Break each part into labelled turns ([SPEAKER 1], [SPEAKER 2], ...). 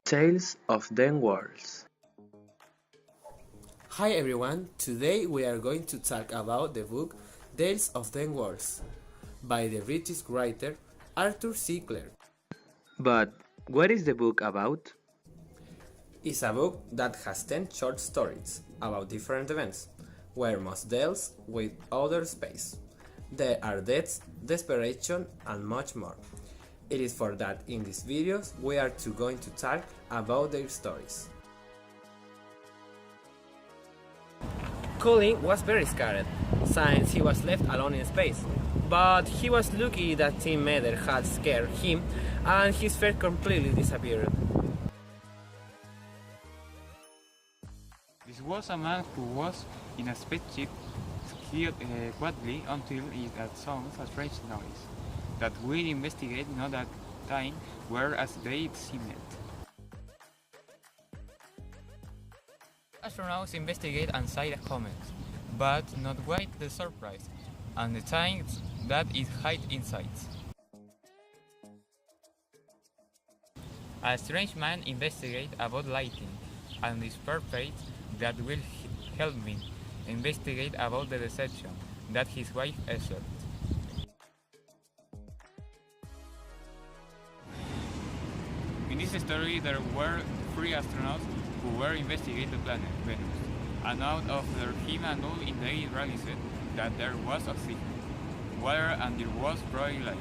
[SPEAKER 1] Tales of Them Worlds.
[SPEAKER 2] Hi everyone, today we are going to talk about the book Tales of Them Worlds by the British writer Arthur C. Clarke.
[SPEAKER 1] But what is the book about?
[SPEAKER 2] It's a book that has 10 short stories about different events, where most deals with outer space. There are deaths, desperation, and much more. It is for that in these videos we are going to talk about their stories. Colin was very scared, since he was left alone in space, but he was lucky that Team Mather had scared him and his fear completely disappeared.
[SPEAKER 3] This was a man who was in a spaceship skied quietly until it had sounds a strange noise that we investigate not that time were as they seemed. Astronauts investigate inside a comet, but not quite the surprise, and the things that it hide inside. A strange man investigate about lighting, and is perfect that will help me investigate about the deception that his wife exerted. In this story there were 3 astronauts who were investigating the planet Venus, and out of their him and all in they realized that there was oxygen, water, and there was probably life.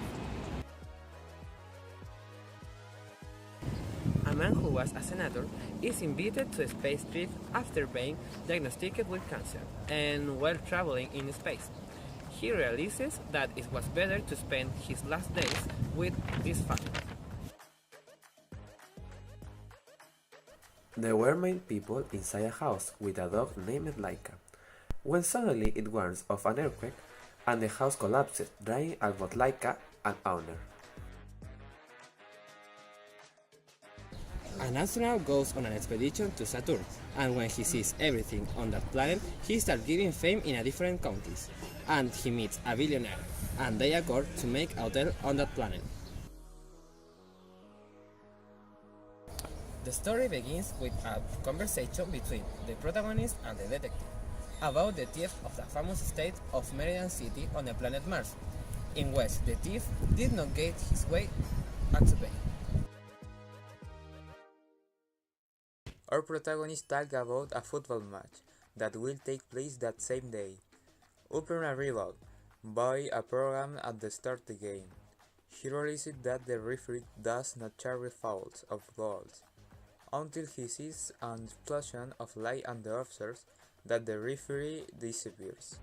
[SPEAKER 2] A man who was a senator is invited to a space trip after being diagnosed with cancer, and while traveling in space, he realizes that it was better to spend his last days with his family. There were many people inside a house with a dog named Laika, when suddenly it warns of an earthquake and the house collapses, drying out both Laika and owner. An astronaut goes on an expedition to Saturn, and when he sees everything on that planet, he starts giving fame in a different countries, and he meets a billionaire, and they accord to make a hotel on that planet. The story begins with a conversation between the protagonist and the detective about the thief of the famous state of Meridian City on the planet Mars, in which the thief did not get his way to pay.
[SPEAKER 3] Our protagonist talk about a football match that will take place that same day. Upon arrival, by a program at the start of the game, he realizes that the referee does not charge fouls of goals, until he sees an explosion of light and the observes that the referee disappears.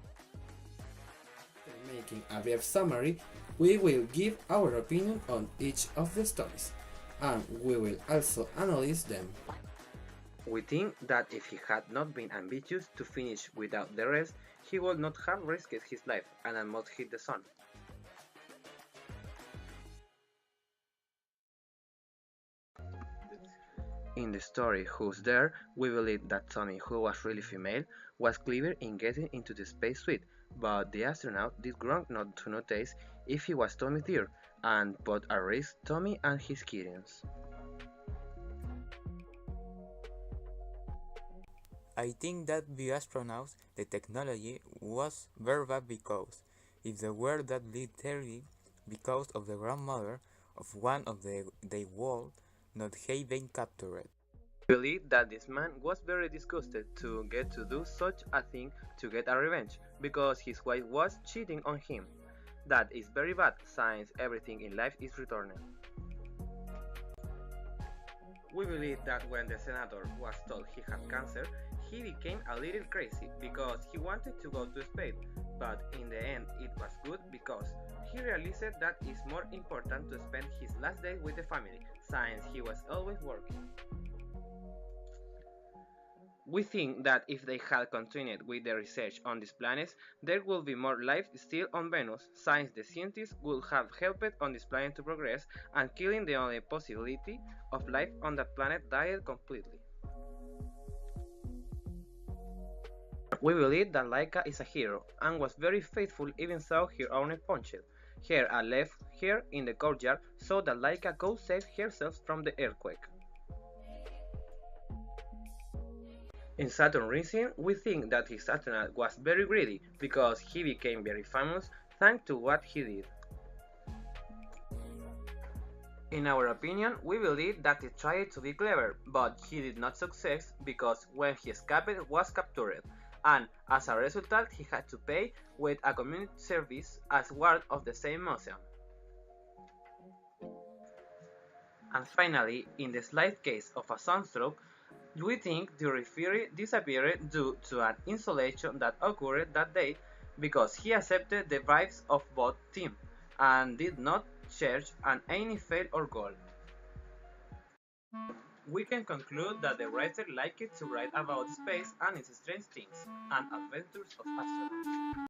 [SPEAKER 2] After making a brief summary, we will give our opinion on each of the stories, and we will also analyze them.
[SPEAKER 1] We think that if he had not been ambitious to finish without the rest, he would not have risked his life and almost hit the sun. In the story Who's There, we believe that Tommy, who was really female, was clever in getting into the spacesuit, but the astronaut did wrong not to notice if he was Tommy there, and put at risk Tommy and his kittens.
[SPEAKER 3] I think that the astronauts, the technology was very bad because if they were that literally because of the grandmother of one of they would not have been captured.
[SPEAKER 1] We believe that this man was very disgusted to get to do such a thing to get a revenge, because his wife was cheating on him. That is very bad, since everything in life is returning. We believe that when the senator was told he had cancer, he became a little crazy because he wanted to go to space, but in the end it was good because he realized that it's more important to spend his last days with the family, since he was always working. We think that if they had continued with the research on these planets, there would be more life still on Venus, since the scientists would have helped on this planet to progress, and killing the only possibility of life on that planet died completely. We believe that Laika is a hero, and was very faithful even though her owner punched her and left her in the courtyard so that Laika could save herself from the earthquake. In Saturn Rising, we think that his astronaut was very greedy because he became very famous thanks to what he did. In our opinion, we believe that he tried to be clever, but he did not succeed because when he escaped was captured, and as a result he had to pay with a community service as ward of the same museum. And finally, in the slight case of a sunstroke, we think the referee disappeared due to an insolation that occurred that day because he accepted the bribes of both teams and did not charge an any fail or goal. We can conclude that the writer liked to write about space and its strange things and adventures of astronauts.